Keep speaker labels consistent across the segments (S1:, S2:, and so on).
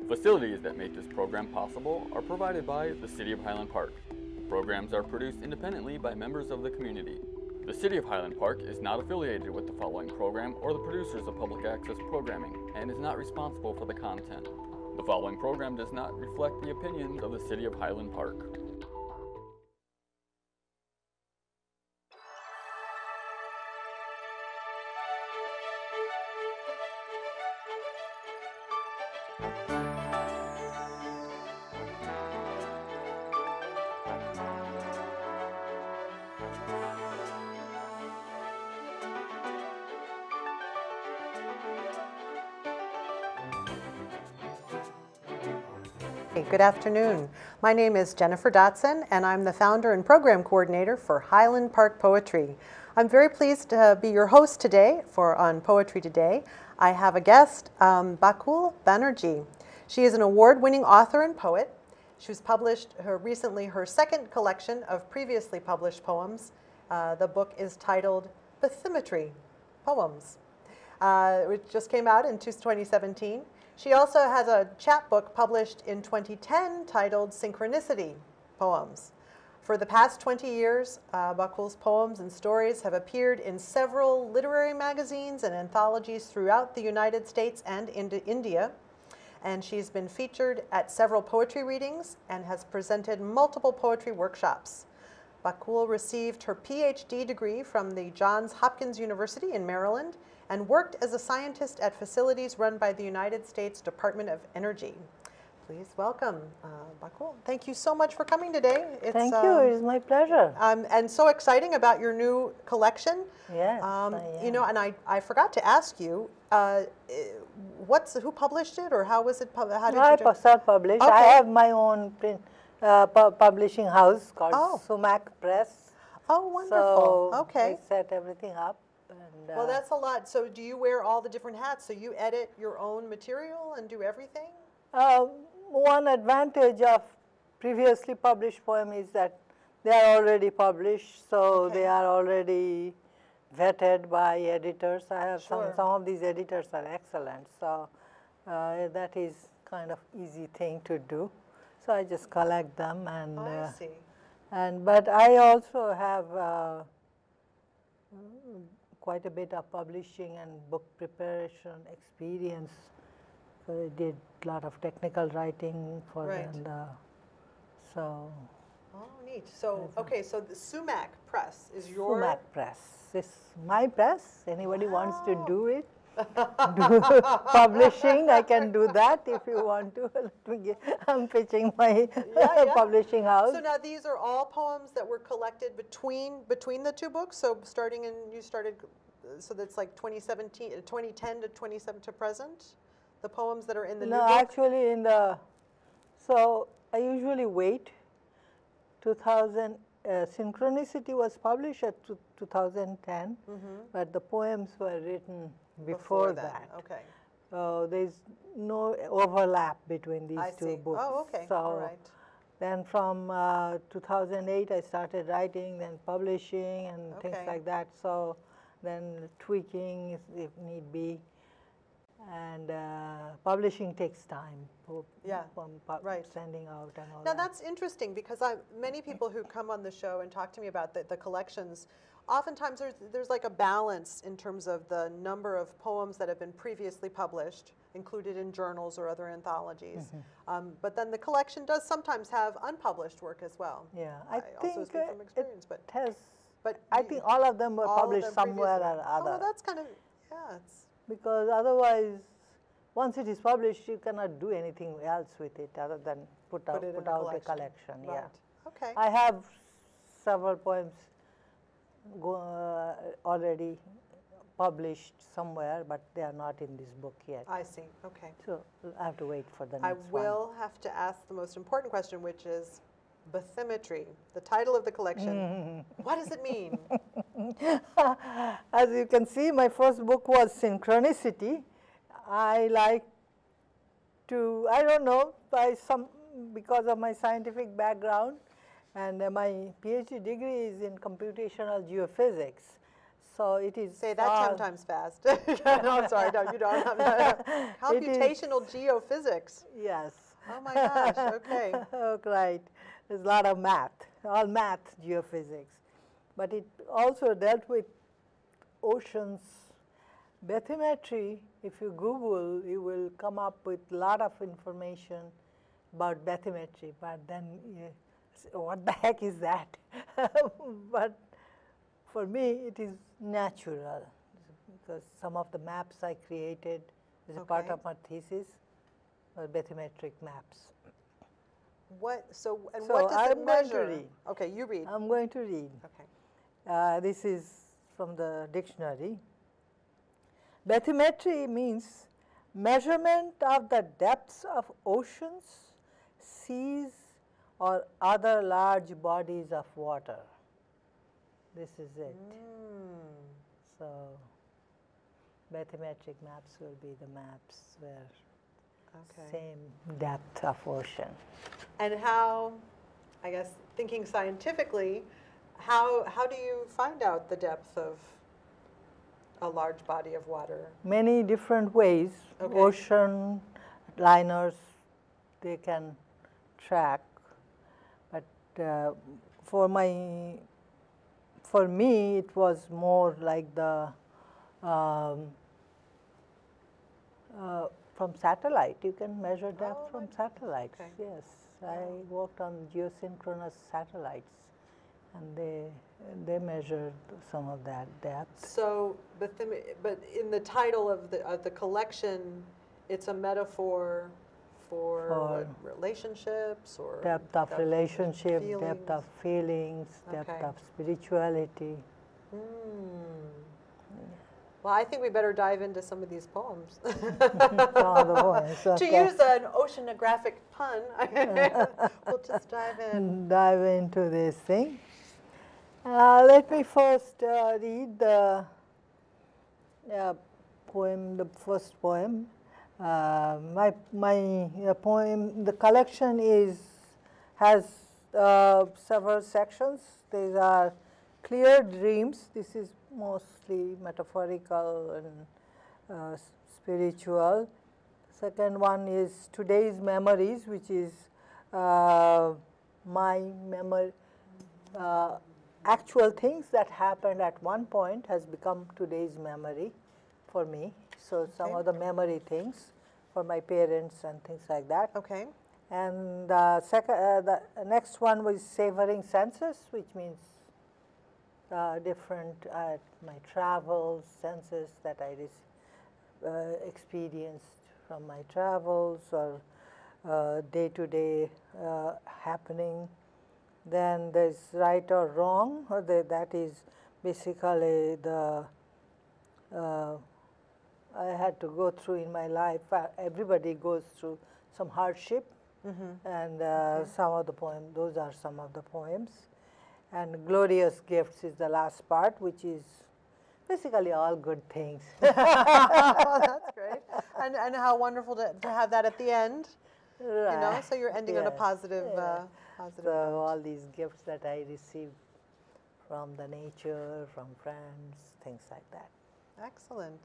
S1: Facilities that make this program possible are provided by the City of Highland Park. Programs are produced independently by members of the community. The City of Highland Park is not affiliated with the following program or the producers of public access programming and is not responsible for the content. The following program does not reflect the opinions of the City of Highland Park.
S2: Good afternoon. My name is Jennifer Dotson, and I'm the founder and program coordinator for Highland Park Poetry. I'm very pleased to be your host today on Poetry Today. I have a guest, Bakul Banerjee. She is an award-winning author and poet. She's published recently her second collection of previously published poems. The book is titled Bathymetry Poems, which just came out in 2017. She also has a chapbook published in 2010 titled Synchronicity Poems. For the past 20 years, Bakul's poems and stories have appeared in several literary magazines and anthologies throughout the United States and into India. And she's been featured at several poetry readings and has presented multiple poetry workshops. Bakul received her PhD degree from the Johns Hopkins University in Maryland and worked as a scientist at facilities run by the United States Department of Energy. Please welcome Bakul. Thank you so much for coming today.
S3: Thank you, it's my pleasure.
S2: And so exciting about your new collection.
S3: Yes,
S2: you know, and I forgot to ask you, who published it, or how was it, how did you
S3: self-published.
S2: Okay.
S3: I have my own print, publishing house called Sumac Press.
S2: Oh, wonderful.
S3: So
S2: okay.
S3: I set everything up. And,
S2: well, that's a lot. So do you wear all the different hats? So you edit your own material and do everything?
S3: One advantage of previously published poem is that they are already published, so they are already vetted by editors. I have some of these editors are excellent, so that is kind of easy thing to do. So I just collect them, and
S2: I see.
S3: But I also have quite a bit of publishing and book preparation experience. So I did a lot of technical writing for so.
S2: Oh, neat. So okay, so the Sumac Press is your
S3: Sumac Press. It's my press. Anybody wants to do it? Do publishing, I can do that if you want to. I'm pitching my publishing house.
S2: So now these are all poems that were collected between the two books. So you started, so that's like 2010 to 27 to present. The poems that are in the new book?
S3: No, actually so I usually wait. 2000 Synchronicity was published at 2010, but the poems were written before that.
S2: Okay.
S3: So there's no overlap between these two books.
S2: Oh, okay.
S3: So
S2: all right.
S3: then from 2008 I started writing, then publishing and things like that. So then tweaking if need be. And publishing takes time. Sending out and all that.
S2: Now that's interesting because many people who come on the show and talk to me about the collections, oftentimes there's like a balance in terms of the number of poems that have been previously published, included in journals or other anthologies. But then the collection does sometimes have unpublished work as well.
S3: Yeah, I think
S2: also speak from experience,
S3: it has. But I think all of them were published somewhere or other.
S2: Oh, well, that's kind of
S3: because otherwise, once it is published, you cannot do anything else with it other than put out a collection.
S2: Right.
S3: Yeah.
S2: Okay.
S3: I have several poems already published somewhere, but they are not in this book yet.
S2: I see. Okay.
S3: So I have to wait for the next
S2: one. I will have to ask the most important question, which is Bathymetry, the title of the collection. What does it mean?
S3: As you can see, my first book was Synchronicity. I like to, I don't know, because of my scientific background, and my PhD degree is in computational geophysics. So it is.
S2: Say that 10 times fast. No, I'm sorry. No, you don't. Computational geophysics.
S3: Yes.
S2: Oh my gosh. Okay.
S3: Oh, right. There's a lot of math, all math, geophysics. But it also dealt with oceans. Bathymetry, if you Google, you will come up with a lot of information about bathymetry. But then, what the heck is that? But for me, it is natural, because some of the maps I created as a part of my thesis were bathymetric maps.
S2: What? So
S3: So
S2: what does it
S3: I'm going to
S2: measure?
S3: read.
S2: Okay, you read.
S3: I'm going to read.
S2: Okay.
S3: This is from the dictionary. Bathymetry means measurement of the depths of oceans, seas, or other large bodies of water. This is it. So, bathymetric maps will be the maps where same depth of ocean.
S2: And how, I guess, thinking scientifically, how do you find out the depth of a large body of water?
S3: Many different ways.
S2: Okay.
S3: Ocean liners, they can track. But for me, it was more like the from satellite. You can measure depth from satellites.
S2: Okay.
S3: Yes, I worked on geosynchronous satellites, and they measured some of that depth.
S2: So, but in the title of the collection, it's a metaphor for what, relationships or
S3: depth of relationship,
S2: feelings.
S3: depth of feelings, depth
S2: Okay.
S3: of spirituality.
S2: Well, I think we better dive into some of these poems.
S3: Some of the poems,
S2: To
S3: okay.
S2: use an oceanographic pun, we'll just dive in.
S3: Dive into this thing. Let me first read the poem, the first poem. My poem, the collection has several sections. These are clear dreams. This is mostly metaphorical and spiritual. Second one is today's memories, which is my memory. Actual things that happened at one point has become today's memory for me. So some of the memory things for my parents and things like that.
S2: Okay.
S3: And the next one was savoring senses, which means different my travels, senses that I experienced from my travels or day-to-day happening. Then there's right or wrong, or that is basically the I had to go through in my life. Everybody goes through some hardship, and some of the poems, those are some of the poems. And glorious gifts is the last part, which is basically all good things.
S2: Oh, that's great. And how wonderful to have that at the end.
S3: Right.
S2: You know, so you're ending on a
S3: Yes.
S2: positive,
S3: Yeah.
S2: positive
S3: So
S2: note.
S3: all these gifts that I received from the nature, from friends, things like that.
S2: Excellent.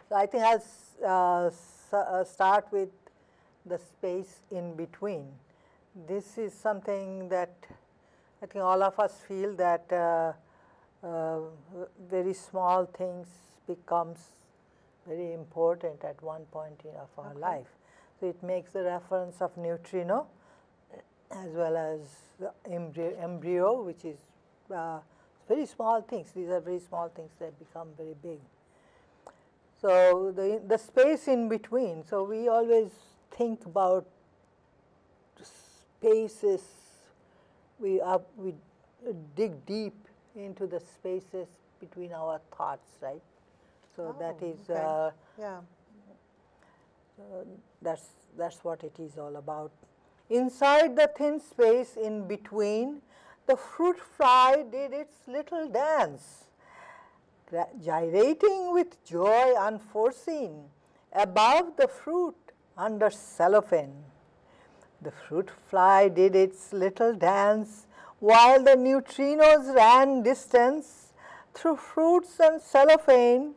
S3: So I think I'll start with the space in between. This is something that I think all of us feel that very small things becomes very important at one point of our life. So it makes the reference of neutrino as well as the embryo, which is very small things. These are very small things that become very big. So the space in between. So we always think about spaces. We dig deep into the spaces between our thoughts, right? So that is
S2: Yeah.
S3: that's what it is all about. Inside the thin space in between, the fruit fly did its little dance, gyrating with joy unforeseen, above the fruit under cellophane. The fruit fly did its little dance, while the neutrinos ran distance, through fruits and cellophane,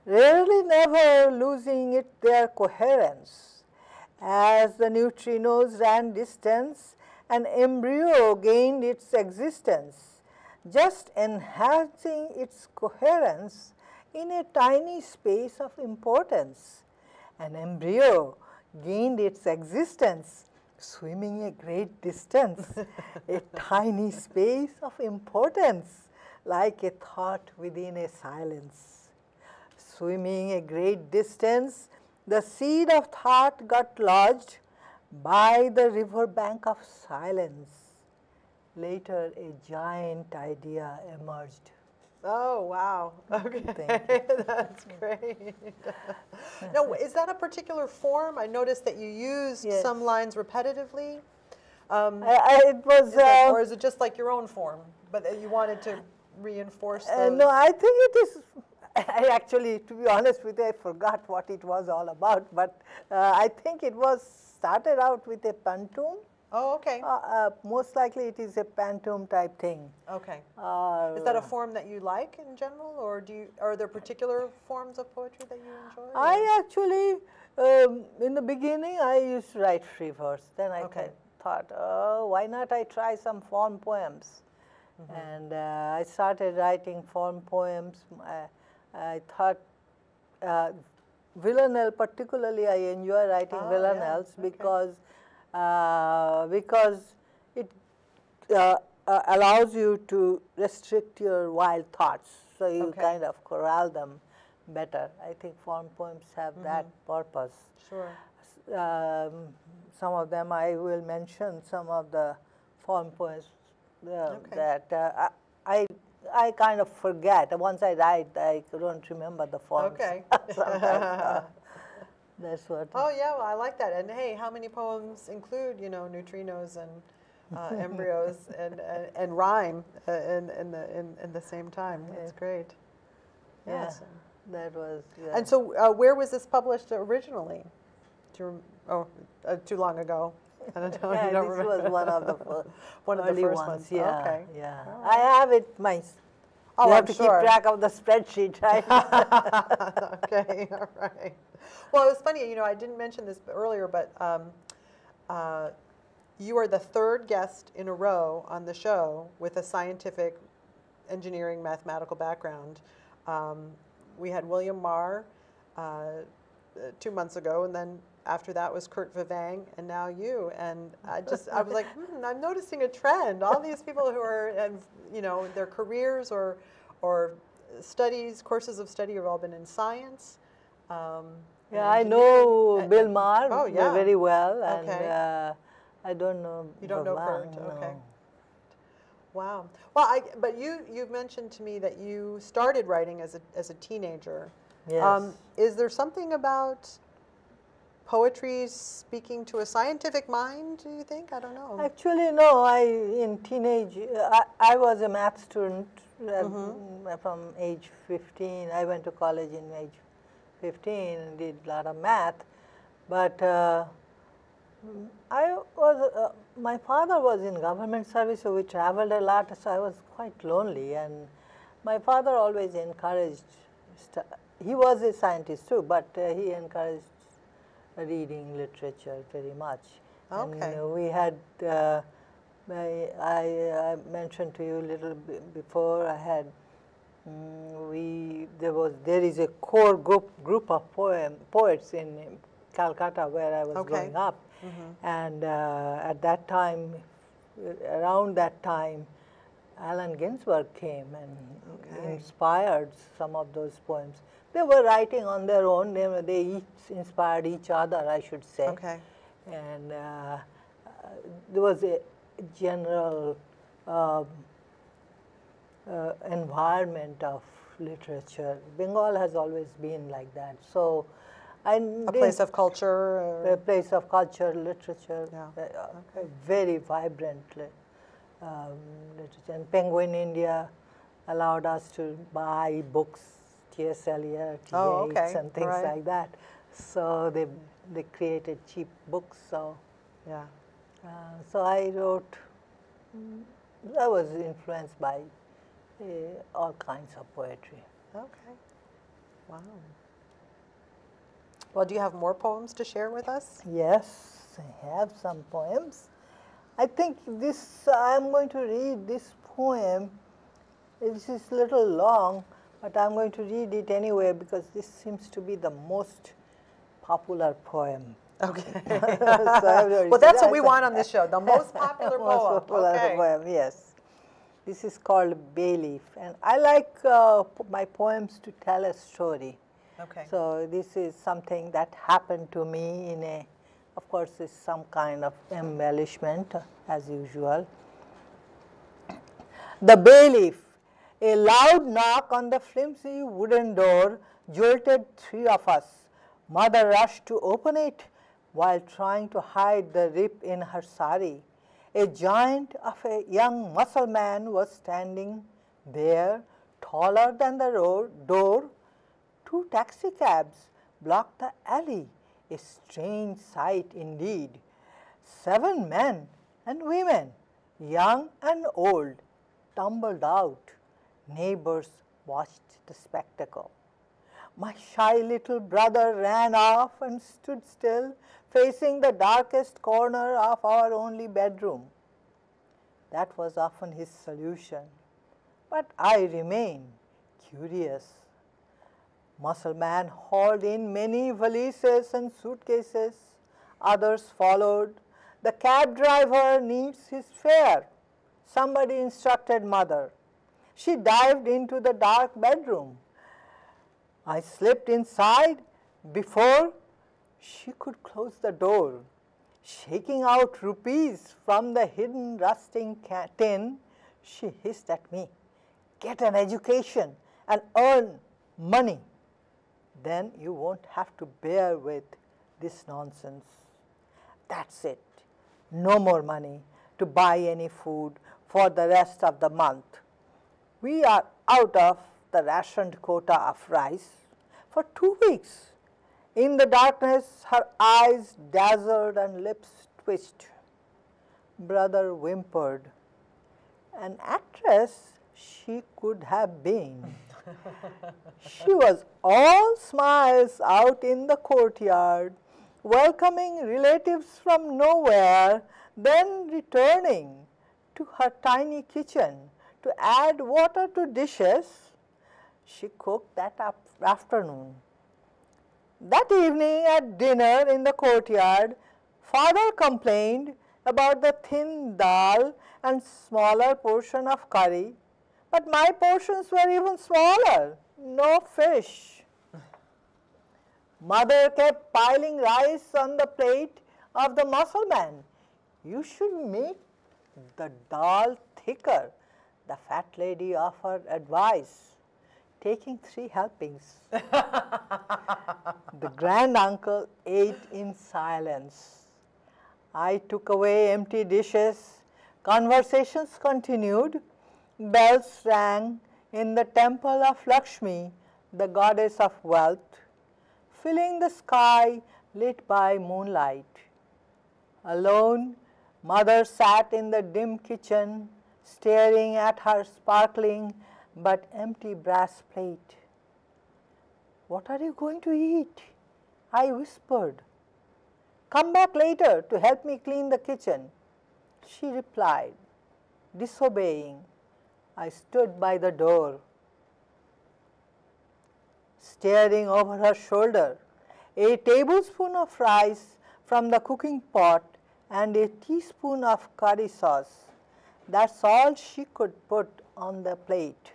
S3: rarely never losing their coherence. As the neutrinos ran distance, an embryo gained its existence, just enhancing its coherence in a tiny space of importance. An embryo gained its existence, swimming a great distance, a tiny space of importance, like a thought within a silence. Swimming a great distance, the seed of thought got lodged by the river bank of silence. Later, a giant idea emerged.
S2: Oh, wow. Okay. That's great. Now, is that a particular form? I noticed that you used
S3: Yes.
S2: some lines repetitively.
S3: It was.
S2: Or is it just like your own form, but that you wanted to reinforce those?
S3: No, I think it is. I actually, to be honest with you, I forgot what it was all about. But I think it was started out with a pantoum.
S2: Oh, okay.
S3: Most likely, it is a pantoum type thing.
S2: Okay. Is that a form that you like in general, or are there particular forms of poetry that you enjoy?
S3: I actually, in the beginning, I used to write free verse. Then I thought, oh, why not I try some form poems? And I started writing form poems. I thought villanelle, particularly, I enjoy writing villanelles because it allows you to restrict your wild thoughts, so you kind of corral them better. I think form poems have that purpose.
S2: Sure.
S3: Some of them I will mention, some of the form poems that I kind of forget. Once I write, I don't remember the forms.
S2: Okay.
S3: Sometimes, that's what.
S2: Oh yeah, well, I like that. And hey, how many poems include neutrinos and embryos and rhyme in the same time? That's great. Yes.
S3: Yeah, that was.
S2: And so, where was this published originally? Too long ago. I don't know.
S3: Yeah,
S2: you don't
S3: this
S2: remember.
S3: was one of the
S2: one of the
S3: early
S2: first
S3: ones.
S2: ones.
S3: Yeah,
S2: Okay.
S3: yeah. I have it.
S2: Oh,
S3: you have
S2: I'm
S3: to
S2: sure.
S3: keep track of the spreadsheet, right?
S2: Okay, all right. Well, it was funny, I didn't mention this earlier, but you are the third guest in a row on the show with a scientific, engineering, mathematical background. We had William Marr 2 months ago, and then after that was Kurt Vivang, and now you. And I was like, I'm noticing a trend. All these people who are, their careers or studies, courses of study have all been in science.
S3: Yeah, I know Bill Marr very well, and I don't know.
S2: You don't know Kurt?
S3: No.
S2: Okay. Wow. Well, but you mentioned to me that you started writing as a teenager.
S3: Yes.
S2: Is there something about poetry speaking to a scientific mind, do you think? I don't know.
S3: Actually, no. In teenage, I was a math student from age 15. I went to college in age 15 and did a lot of math. But my father was in government service, so we traveled a lot, so I was quite lonely. And my father always encouraged, he was a scientist too, but he encouraged reading literature very much.
S2: Okay.
S3: And we had, I mentioned to you a little bit before, I had, there is a core group of poets in Calcutta where I was growing up. And at that time, around that time, Allen Ginsberg came and inspired some of those poems. They were writing on their own. They each inspired each other, I should say.
S2: Okay.
S3: And there was a general environment of literature. Bengal has always been like that. So, a
S2: place of culture?
S3: A place of culture, literature,
S2: Yeah.
S3: very vibrant literature. And Penguin India allowed us to buy books, T.S. Eliot, Yeats, and things like that. So they created cheap books. So so I wrote. I was influenced by all kinds of poetry.
S2: Okay. Wow. Well, do you have more poems to share with us?
S3: Yes, I have some poems. I think this, I'm going to read this poem. This is a little long, but I'm going to read it anyway because this seems to be the most popular poem.
S2: Okay.
S3: Well,
S2: that's what we want on this show, the most popular poem.
S3: Most popular
S2: Okay.
S3: poem, yes. This is called Bay Leaf, and I like my poems to tell a story.
S2: Okay.
S3: So this is something that happened to me in a, of course, it's some kind of embellishment as usual. The Bay Leaf. A loud knock on the flimsy wooden door jolted three of us. Mother rushed to open it while trying to hide the rip in her sari. A giant of a young Mussulman was standing there, taller than the door. Two taxicabs blocked the alley, a strange sight indeed. 7 men and women, young and old, tumbled out. Neighbors watched the spectacle. My shy little brother ran off and stood still, facing the darkest corner of our only bedroom. That was often his solution. But I remained curious. Mussulman hauled in many valises and suitcases. Others followed. The cab driver needs his fare. Somebody instructed mother. She dived into the dark bedroom. I slipped inside before she could close the door. Shaking out rupees from the hidden rusting tin, she hissed at me, "Get an education and earn money. Then you won't have to bear with this nonsense." That's it. No more money to buy any food for the rest of the month. We are out of the rationed quota of rice for 2 weeks. In the darkness, her eyes dazzled and lips twitched. Brother whimpered. An actress she could have been. She was all smiles out in the courtyard, welcoming relatives from nowhere, then returning to her tiny kitchen to add water to dishes she cooked that afternoon. That evening at dinner in the courtyard, father complained about the thin dal and smaller portion of curry, but my portions were even smaller, no fish. Mother kept piling rice on the plate of the Mussulman. You should make the dal thicker, the fat lady offered advice, taking 3 helpings. The granduncle ate in silence. I took away empty dishes. Conversations continued. Bells rang in the temple of Lakshmi, the goddess of wealth, filling the sky lit by moonlight. Alone, mother sat in the dim kitchen, staring at her sparkling but empty brass plate. "What are you going to eat?" I whispered. "Come back later to help me clean the kitchen," she replied. Disobeying, I stood by the door, staring over her shoulder. A tablespoon of rice from the cooking pot and a teaspoon of curry sauce. That's all she could put on the plate.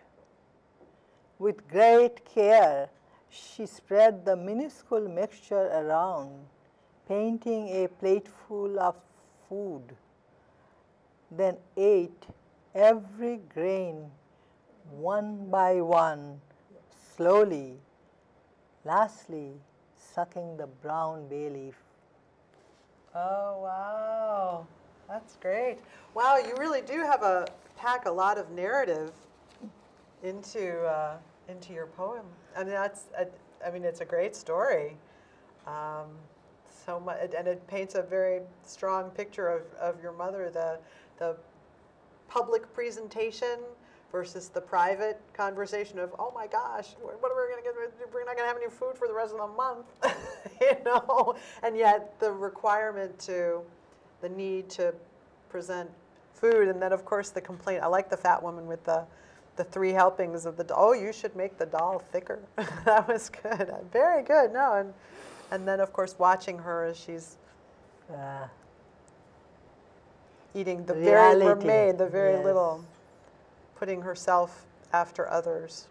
S3: With great care, she spread the minuscule mixture around, painting a plateful of food, then ate every grain one by one, slowly, lastly sucking the brown bay leaf.
S2: Oh, wow. That's great. Wow, you really do pack a lot of narrative into your poem. I mean, it's a great story. So much, and it paints a very strong picture of your mother. The public presentation, versus the private conversation of, oh my gosh, what are we going to get? We're not going to have any food for the rest of the month, and yet the requirement the need to present food, and then of course the complaint. I like the fat woman with the 3 helpings of the doll. Oh, you should make the doll thicker. That was good, very good. No, and then of course watching her as she's eating the
S3: reality.
S2: very remain, the very
S3: Yes.
S2: little, putting herself after others.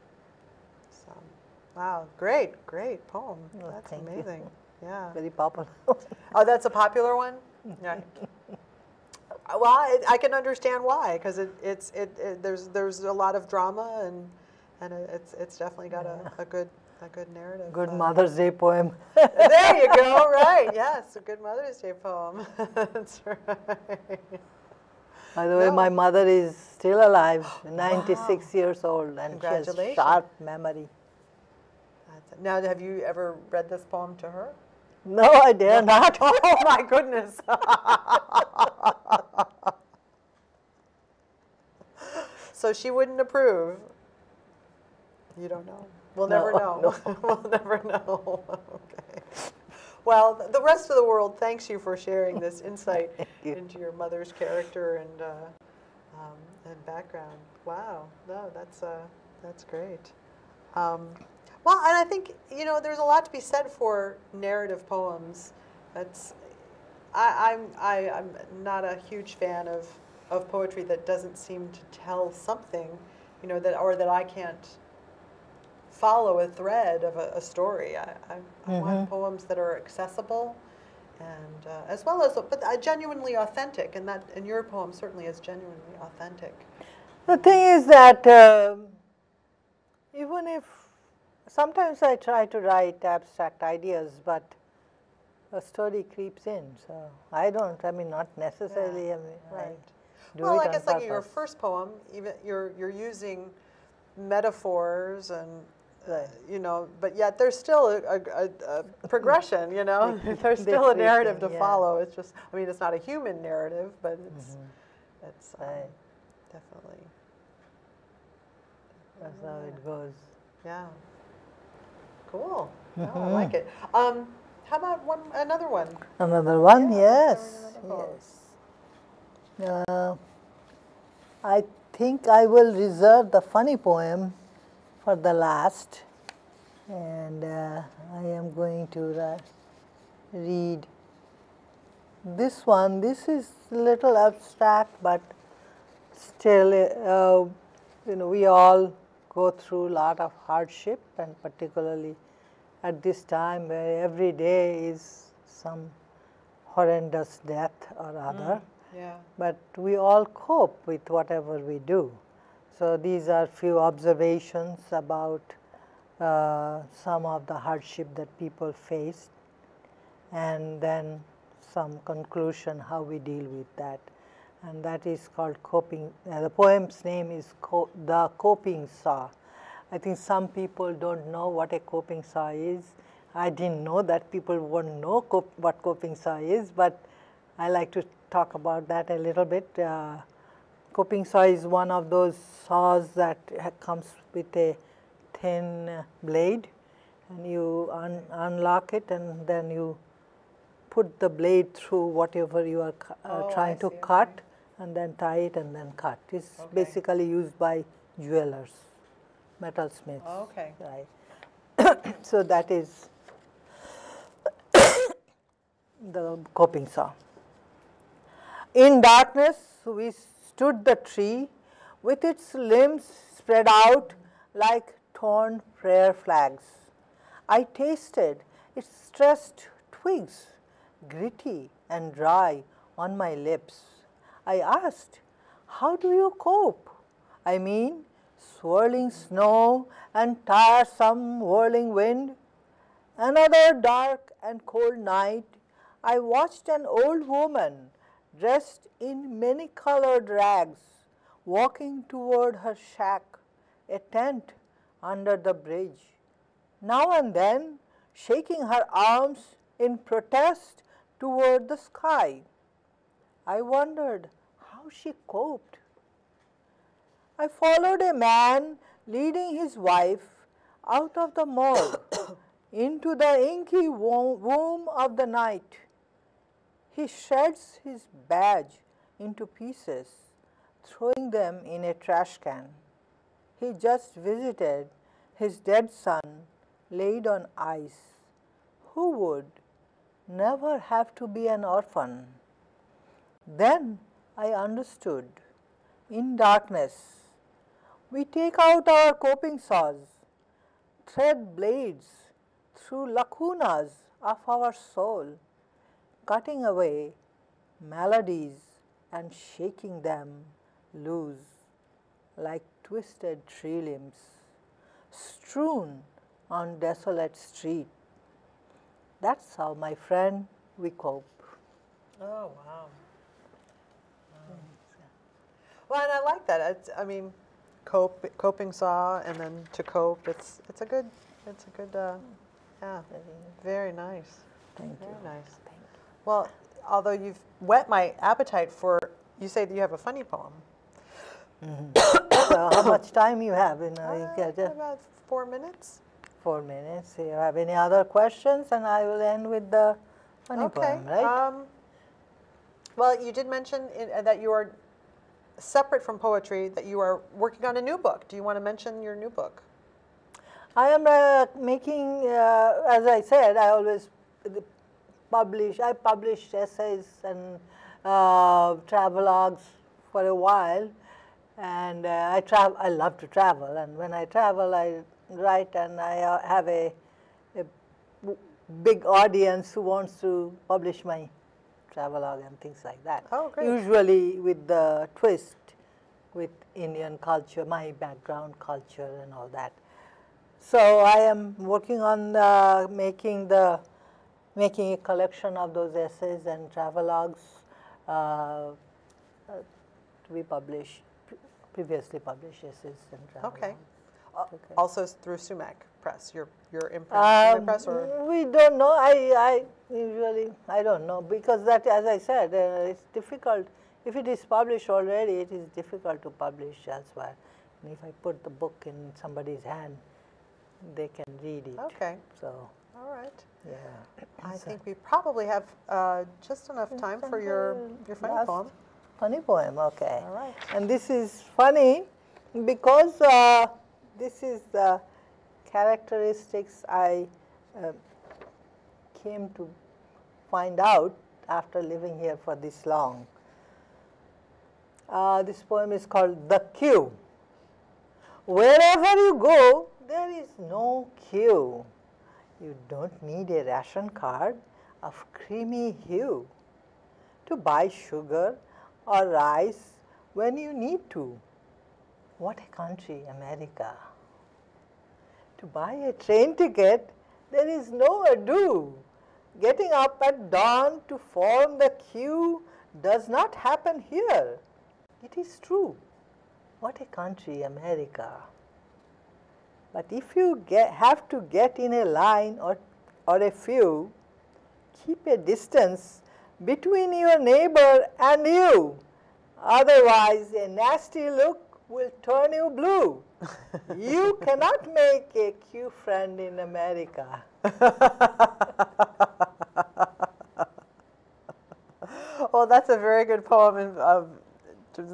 S2: So, wow, great poem.
S3: Oh,
S2: That's
S3: thank you.
S2: amazing. Yeah.
S3: Very popular.
S2: Oh, that's a popular one? Yeah. Well, I can understand why, because there's a lot of drama and it's definitely got a good narrative.
S3: Good Mother's Day poem.
S2: There you go. Right. Yes, a good Mother's Day poem. That's right.
S3: By the way,
S2: No.
S3: my mother is still alive, 96 years old, and she has
S2: Congratulations.
S3: sharp memory.
S2: Now, have you ever read this poem to her?
S3: No, I dare not.
S2: Oh my goodness. So she wouldn't approve. You don't know. We'll never know.
S3: No.
S2: We'll never know. Okay. Well, the rest of the world thanks you for sharing this insight
S3: you.
S2: into your mother's character and background. Wow. No, that's great. Well, and I think, there's a lot to be said for narrative poems. I'm not a huge fan of poetry that doesn't seem to tell something, that I can't follow a thread of a story. I want poems that are accessible, and as well as, but genuinely authentic, and your poem certainly is genuinely authentic.
S3: The thing is that even if sometimes I try to write abstract ideas, but a story creeps in. So not necessarily.
S2: Right.
S3: Do
S2: Well,
S3: it
S2: I guess
S3: on
S2: like your
S3: purpose.
S2: first poem, even you're using metaphors and
S3: Right.
S2: but yet there's still a progression. There's still a narrative to
S3: yeah.
S2: follow. It's just, it's not a human narrative, but it's
S3: Right.
S2: definitely.
S3: That's how it goes.
S2: Yeah. Cool. No, I like it. How about another one?
S3: Another one,
S2: Yeah,
S3: yes,
S2: another poem.
S3: yes. I think I will reserve the funny poem for the last, and I am going to read this one. This is a little abstract, but still, we all go through a lot of hardship, and particularly at this time where every day is some horrendous death or other.
S2: Yeah.
S3: But we all cope with whatever we do. So these are few observations about some of the hardship that people face, and then some conclusion how we deal with that. And that is called coping. The poem's name is The Coping Saw. I think some people don't know what a coping saw is. I didn't know that people won't know what coping saw is, but I like to talk about that a little bit. Coping saw is one of those saws that comes with a thin blade, and you unlock it, and then you put the blade through whatever you are trying to cut, and then tie it and then cut. It's basically used by jewelers, metalsmiths.
S2: Okay.
S3: Right. So that is the coping saw. In darkness we stood the tree with its limbs spread out like torn prayer flags. I tasted its stressed twigs, gritty and dry on my lips. I asked, how do you cope? I mean, swirling snow and tiresome whirling wind. Another dark and cold night, I watched an old woman dressed in many-colored rags walking toward her shack, a tent under the bridge, now and then shaking her arms in protest toward the sky. I wondered how she coped. I followed a man leading his wife out of the morgue into the inky womb of the night. He shreds his badge into pieces, throwing them in a trash can. He just visited his dead son laid on ice, who would never have to be an orphan. Then I understood. In darkness, we take out our coping saws, thread blades through lacunas of our soul, cutting away melodies and shaking them loose like twisted tree limbs strewn on desolate street. That's how, my friend, we cope.
S2: Oh, wow. Well, and I like that. I mean, coping saw, and then to cope. It's a good. Yeah. Very nice.
S3: Thank you.
S2: Very nice. Well, although you've whet my appetite for, you say that you have a funny poem.
S3: So how much time you have? You get
S2: About 4 minutes.
S3: 4 minutes. Do you have any other questions? And I will end with the funny poem, right?
S2: Well, you did mention that you are separate from poetry, that you are working on a new book. Do you want to mention your new book?
S3: I am making, as I said, I always I published essays and travelogues for a while, and I love to travel, and when I travel, I write, and I have a big audience who wants to publish my travelogue and things like that.
S2: Oh, great.
S3: Usually with the twist with Indian culture, my background culture and all that. So I am working on making a collection of those essays and travelogues to be published, previously published essays and travelogues.
S2: Okay. Also through Sumac Press, your imprint, Sumac Press, or?
S3: We don't know. I usually, I don't know, because that, as I said, it's difficult. If it is published already, it is difficult to publish elsewhere. And if I put the book in somebody's hand, they can read it.
S2: Okay.
S3: So.
S2: All right.
S3: Yeah.
S2: I think we probably have just enough time for your funny poem.
S3: Funny poem, okay.
S2: All right.
S3: And this is funny because this is the characteristics I came to find out after living here for this long. This poem is called The Queue. Wherever you go, there is no queue. You don't need a ration card of creamy hue to buy sugar or rice when you need to. What a country, America. To buy a train ticket, there is no ado. Getting up at dawn to form the queue does not happen here. It is true. What a country, America. But if you have to get in a line or a few, keep a distance between your neighbor and you. Otherwise, a nasty look will turn you blue. You cannot make a queue friend in America.
S2: Well, that's a very good poem of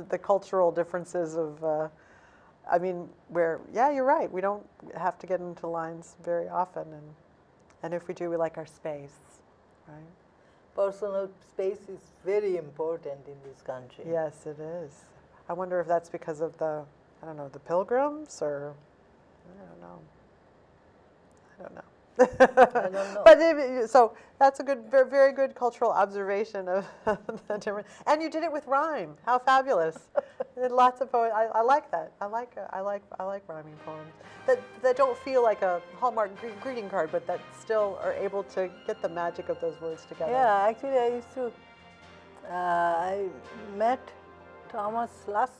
S2: the cultural differences of, I mean, where, yeah, you're right. We don't have to get into lines very often. And if we do, we like our space, right?
S3: Personal space is very important in this country.
S2: Yes, it is. I wonder if that's because of the, I don't know, the Pilgrims, or I don't know. I don't know.
S3: I don't know.
S2: But so that's a good, very, very good cultural observation of the different. And you did it with rhyme. How fabulous! Lots of poetry. I like that. I like rhyming poems that don't feel like a Hallmark greeting card, but that still are able to get the magic of those words together.
S3: Yeah, actually, I used to. I met Thomas Lux.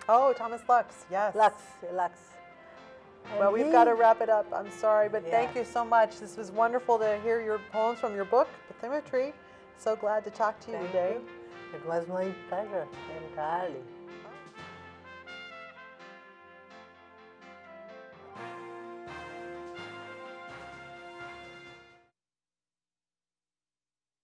S2: Oh, Thomas Lux. Yes.
S3: Lux.
S2: Well, we've got to wrap it up. I'm sorry, but
S3: Yeah.
S2: thank you so much. This was wonderful to hear your poems from your book, Bathymetry. So glad to talk to you
S3: Thank
S2: today.
S3: you. It was my pleasure entirely.